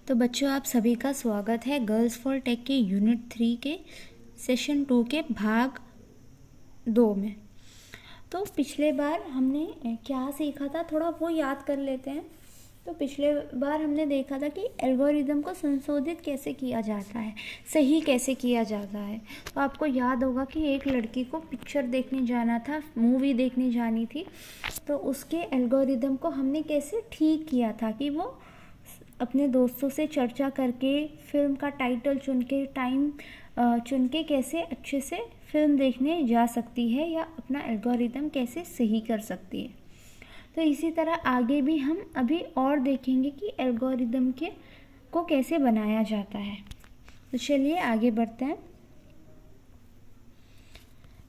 तो बच्चों, आप सभी का स्वागत है गर्ल्स फॉर टेक के यूनिट 3 के सेशन 2 के भाग 2 में। तो पिछले बार हमने क्या सीखा था, थोड़ा वो याद कर लेते हैं। तो पिछले बार हमने देखा था कि एल्गोरिदम को संशोधित कैसे किया जाता है, सही कैसे किया जाता है। तो आपको याद होगा कि एक लड़की को पिक्चर देखने जाना था, मूवी देखने जानी थी, तो उसके एल्गोरिदम को हमने कैसे ठीक किया था कि वो अपने दोस्तों से चर्चा करके फिल्म का टाइटल चुन के, टाइम चुन के कैसे अच्छे से फिल्म देखने जा सकती है या अपना एल्गोरिदम कैसे सही कर सकती है। तो इसी तरह आगे भी हम अभी और देखेंगे कि एल्गोरिदम को कैसे बनाया जाता है। तो चलिए आगे बढ़ते हैं।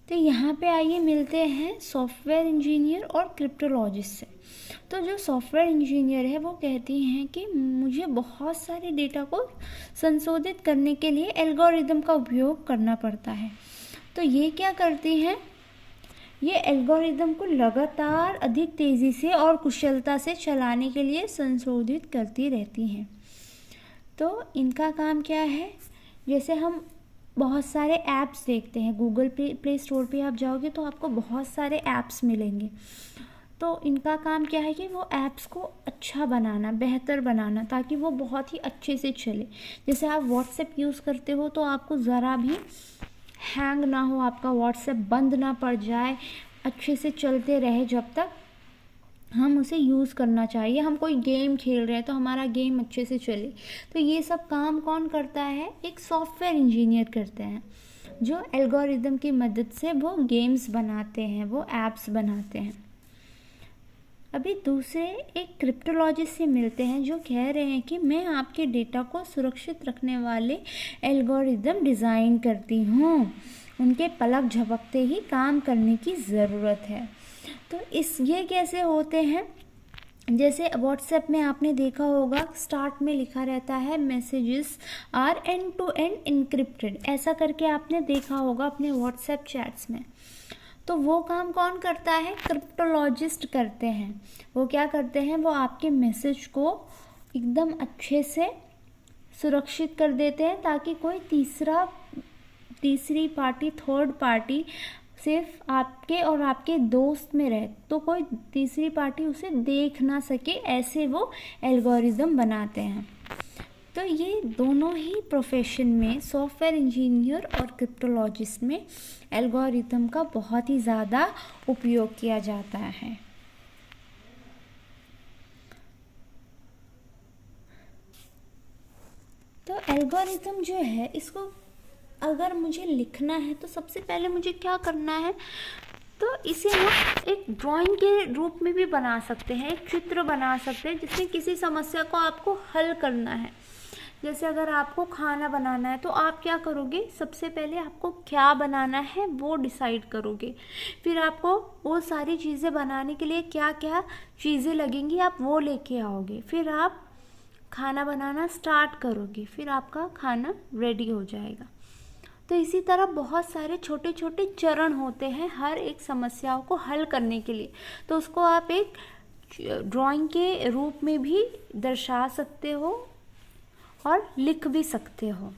तो यहाँ पे आइए मिलते हैं सॉफ्टवेयर इंजीनियर और क्रिप्टोलॉजिस्ट से। तो जो सॉफ्टवेयर इंजीनियर है वो कहती हैं कि मुझे बहुत सारे डेटा को संशोधित करने के लिए एल्गोरिदम का उपयोग करना पड़ता है। तो ये क्या करती हैं, ये एल्गोरिदम को लगातार अधिक तेज़ी से और कुशलता से चलाने के लिए संशोधित करती रहती हैं। तो इनका काम क्या है, जैसे हम बहुत सारे ऐप्स देखते हैं, गूगल प्ले स्टोर पे आप जाओगे तो आपको बहुत सारे ऐप्स मिलेंगे। तो इनका काम क्या है कि वो ऐप्स को अच्छा बनाना, बेहतर बनाना, ताकि वो बहुत ही अच्छे से चले। जैसे आप व्हाट्सएप यूज़ करते हो तो आपको ज़रा भी हैंग ना हो, आपका व्हाट्सएप बंद ना पड़ जाए, अच्छे से चलते रहे जब तक हम उसे यूज़ करना चाहिए। हम कोई गेम खेल रहे हैं तो हमारा गेम अच्छे से चले। तो ये सब काम कौन करता है, एक सॉफ्टवेयर इंजीनियर करते हैं, जो एल्गोरिदम की मदद से वो गेम्स बनाते हैं, वो ऐप्स बनाते हैं। अभी दूसरे एक क्रिप्टोलॉजिस्ट से मिलते हैं, जो कह रहे हैं कि मैं आपके डेटा को सुरक्षित रखने वाले एल्गोरिदम डिज़ाइन करती हूँ, उनके पलक झपकते ही काम करने की ज़रूरत है। तो ये कैसे होते हैं, जैसे व्हाट्सएप में आपने देखा होगा स्टार्ट में लिखा रहता है messages are end to end encrypted, ऐसा करके आपने देखा होगा अपने व्हाट्सएप चैट्स में। तो वो काम कौन करता है, क्रिप्टोलॉजिस्ट करते हैं। वो क्या करते हैं, वो आपके मैसेज को एकदम अच्छे से सुरक्षित कर देते हैं, ताकि कोई तीसरी पार्टी, थर्ड पार्टी सिर्फ आपके और आपके दोस्त में रहे, तो कोई तीसरी पार्टी उसे देख ना सके, ऐसे वो एल्गोरिदम बनाते हैं। तो ये दोनों ही प्रोफेशन में, सॉफ्टवेयर इंजीनियर और क्रिप्टोलॉजिस्ट में, एल्गोरिदम का बहुत ही ज़्यादा उपयोग किया जाता है। तो एल्गोरिदम जो है, इसको अगर मुझे लिखना है तो सबसे पहले मुझे क्या करना है, तो इसे हम एक ड्राइंग के रूप में भी बना सकते हैं, एक चित्र बना सकते हैं जिसमें किसी समस्या को आपको हल करना है। जैसे अगर आपको खाना बनाना है तो आप क्या करोगे, सबसे पहले आपको क्या बनाना है वो डिसाइड करोगे, फिर आपको वो सारी चीज़ें बनाने के लिए क्या क्या चीज़ें लगेंगी आप वो लेके आओगे, फिर आप खाना बनाना स्टार्ट करोगे, फिर आपका खाना रेडी हो जाएगा। तो इसी तरह बहुत सारे छोटे छोटे चरण होते हैं हर एक समस्याओं को हल करने के लिए। तो उसको आप एक ड्राइंग के रूप में भी दर्शा सकते हो और लिख भी सकते हो।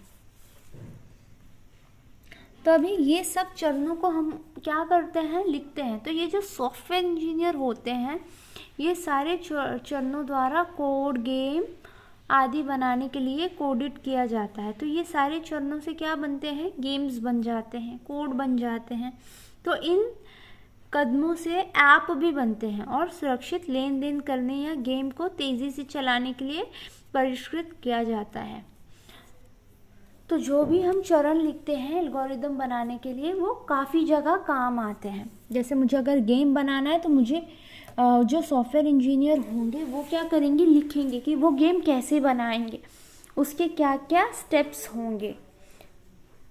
तो अभी ये सब चरणों को हम क्या करते हैं, लिखते हैं। तो ये जो सॉफ्टवेयर इंजीनियर होते हैं, ये सारे चरणों द्वारा कोड, गेम आदि बनाने के लिए कोडिट किया जाता है। तो ये सारे चरणों से क्या बनते हैं, गेम्स बन जाते हैं, कोड बन जाते हैं। तो इन कदमों से ऐप भी बनते हैं और सुरक्षित लेन देन करने या गेम को तेज़ी से चलाने के लिए परिष्कृत किया जाता है। तो जो भी हम चरण लिखते हैं एल्गोरिदम बनाने के लिए, वो काफ़ी जगह काम आते हैं। जैसे मुझे अगर गेम बनाना है तो मुझे जो सॉफ्टवेयर इंजीनियर होंगे वो क्या करेंगे, लिखेंगे कि वो गेम कैसे बनाएंगे, उसके क्या क्या स्टेप्स होंगे,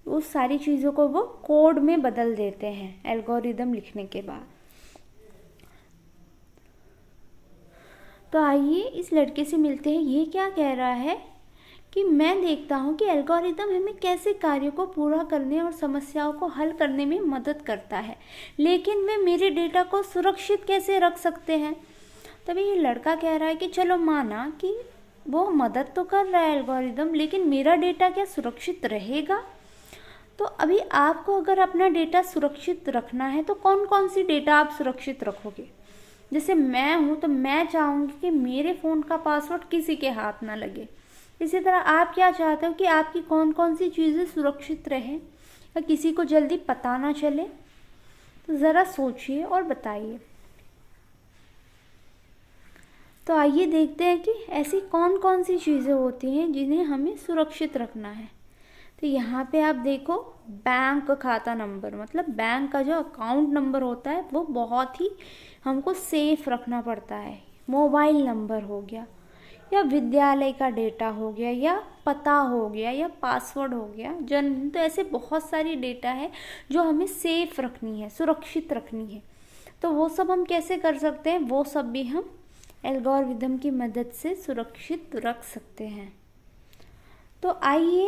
उस सारी चीज़ों को वो कोड में बदल देते हैं एल्गोरिदम लिखने के बाद। तो आइए इस लड़के से मिलते हैं। ये क्या कह रहा है कि मैं देखता हूँ कि एल्गोरिदम हमें कैसे कार्यों को पूरा करने और समस्याओं को हल करने में मदद करता है, लेकिन वे मेरे डेटा को सुरक्षित कैसे रख सकते हैं। तभी ये लड़का कह रहा है कि चलो माना कि वो मदद तो कर रहा है एल्गोरिदम, लेकिन मेरा डेटा क्या सुरक्षित रहेगा? तो अभी आपको अगर अपना डेटा सुरक्षित रखना है तो कौन कौन सी डेटा आप सुरक्षित रखोगे? जैसे मैं हूँ तो मैं चाहूँगी कि मेरे फ़ोन का पासवर्ड किसी के हाथ ना लगे। इसी तरह आप क्या चाहते हो कि आपकी कौन कौन सी चीज़ें सुरक्षित रहें या किसी को जल्दी पता ना चले? तो ज़रा सोचिए और बताइए। तो आइए देखते हैं कि ऐसी कौन कौन सी चीज़ें होती हैं जिन्हें हमें सुरक्षित रखना है। तो यहाँ पे आप देखो, बैंक खाता नंबर, मतलब बैंक का जो अकाउंट नंबर होता है वो बहुत ही हमको सेफ रखना पड़ता है। मोबाइल नंबर हो गया, या विद्यालय का डेटा हो गया, या पता हो गया, या पासवर्ड हो गया, जन्म, तो ऐसे बहुत सारी डेटा है जो हमें सेफ रखनी है, सुरक्षित रखनी है। तो वो सब हम कैसे कर सकते हैं? वो सब भी हम एल्गोरिदम की मदद से सुरक्षित रख सकते हैं। तो आइए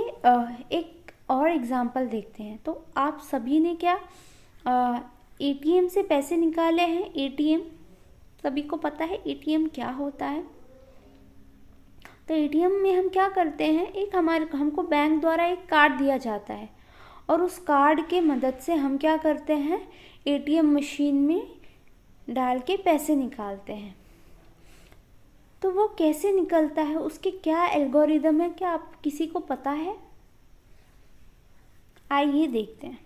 एक और एग्जांपल देखते हैं। तो आप सभी ने क्या एटीएम से पैसे निकाले हैं? एटीएम सभी को पता है एटीएम क्या होता है। तो एटीएम में हम क्या करते हैं, एक हमको बैंक द्वारा एक कार्ड दिया जाता है और उस कार्ड के मदद से हम क्या करते हैं, एटीएम मशीन में डाल के पैसे निकालते हैं। तो वो कैसे निकलता है, उसके क्या एल्गोरिदम है, क्या आप किसी को पता है? आइए देखते हैं।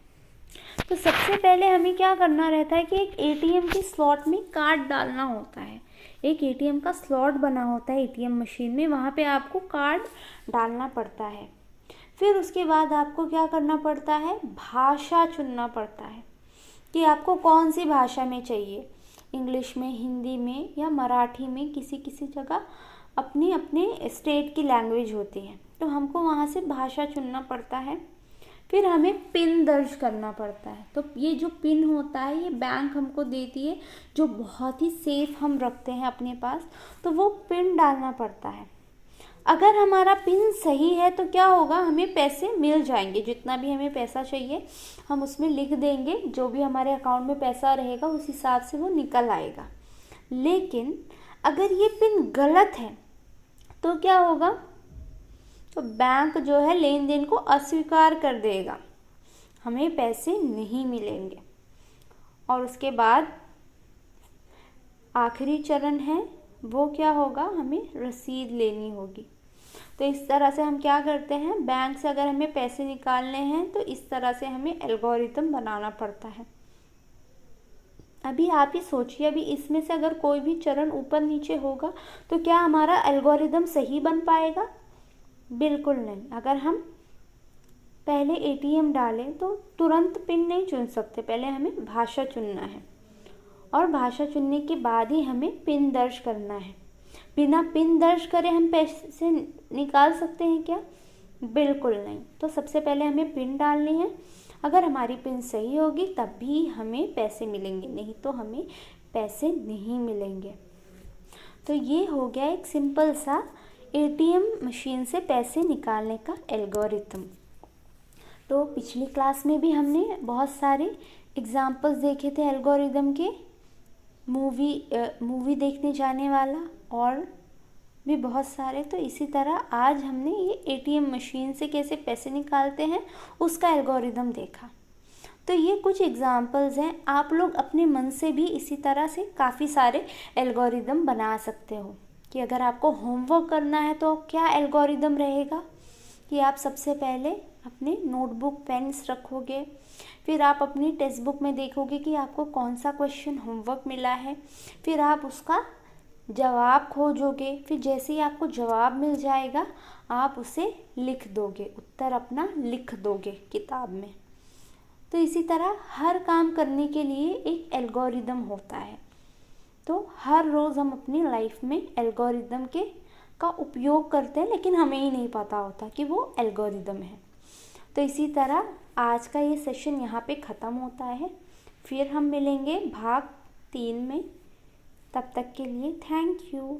तो सबसे पहले हमें क्या करना रहता है कि एक एटीएम के स्लॉट में कार्ड डालना होता है। एक एटीएम का स्लॉट बना होता है एटीएम मशीन में, वहाँ पे आपको कार्ड डालना पड़ता है। फिर उसके बाद आपको क्या करना पड़ता है, भाषा चुनना पड़ता है कि आपको कौन सी भाषा में चाहिए, इंग्लिश में, हिंदी में, या मराठी में। किसी किसी जगह अपने अपने स्टेट की लैंग्वेज होती है, तो हमको वहाँ से भाषा चुनना पड़ता है। फिर हमें पिन दर्ज करना पड़ता है। तो ये जो पिन होता है ये बैंक हमको देती है, जो बहुत ही सेफ हम रखते हैं अपने पास। तो वो पिन डालना पड़ता है। अगर हमारा पिन सही है तो क्या होगा, हमें पैसे मिल जाएंगे। जितना भी हमें पैसा चाहिए हम उसमें लिख देंगे, जो भी हमारे अकाउंट में पैसा रहेगा उस हिसाब से वो निकल आएगा। लेकिन अगर ये पिन गलत है तो क्या होगा, तो बैंक जो है लेन देन को अस्वीकार कर देगा, हमें पैसे नहीं मिलेंगे। और उसके बाद आखिरी चरण है, वो क्या होगा, हमें रसीद लेनी होगी। तो इस तरह से हम क्या करते हैं, बैंक से अगर हमें पैसे निकालने हैं तो इस तरह से हमें एल्गोरिदम बनाना पड़ता है। अभी आप ही सोचिए, अभी इसमें से अगर कोई भी चरण ऊपर नीचे होगा तो क्या हमारा एल्गोरिदम सही बन पाएगा? बिल्कुल नहीं। अगर हम पहले एटीएम डालें तो तुरंत पिन नहीं चुन सकते, पहले हमें भाषा चुनना है और भाषा चुनने के बाद ही हमें पिन दर्ज करना है। बिना पिन दर्ज करे हम पैसे निकाल सकते हैं क्या? बिल्कुल नहीं। तो सबसे पहले हमें पिन डालनी है। अगर हमारी पिन सही होगी तब भी हमें पैसे मिलेंगे, नहीं तो हमें पैसे नहीं मिलेंगे। तो ये हो गया एक सिंपल सा एटीएम मशीन से पैसे निकालने का एल्गोरिथम। तो पिछली क्लास में भी हमने बहुत सारे एग्जाम्पल्स देखे थे एल्गोरिदम के, मूवी देखने जाने वाला और भी बहुत सारे। तो इसी तरह आज हमने ये एटीएम मशीन से कैसे पैसे निकालते हैं उसका एल्गोरिदम देखा। तो ये कुछ एग्जाम्पल्स हैं, आप लोग अपने मन से भी इसी तरह से काफ़ी सारे एल्गोरिदम बना सकते हो। कि अगर आपको होमवर्क करना है तो क्या एल्गोरिदम रहेगा कि आप सबसे पहले अपने नोटबुक पेन्स रखोगे, फिर आप अपनी टेक्स्ट बुक में देखोगे कि आपको कौन सा क्वेश्चन होमवर्क मिला है, फिर आप उसका जवाब खोजोगे, फिर जैसे ही आपको जवाब मिल जाएगा आप उसे लिख दोगे, उत्तर अपना लिख दोगे किताब में। तो इसी तरह हर काम करने के लिए एक एल्गोरिदम होता है। तो हर रोज़ हम अपनी लाइफ में एल्गोरिदम का उपयोग करते हैं, लेकिन हमें ही नहीं पता होता कि वो एल्गोरिदम है। तो इसी तरह आज का ये सेशन यहाँ पे ख़त्म होता है। फिर हम मिलेंगे भाग 3 में। तब तक के लिए थैंक यू।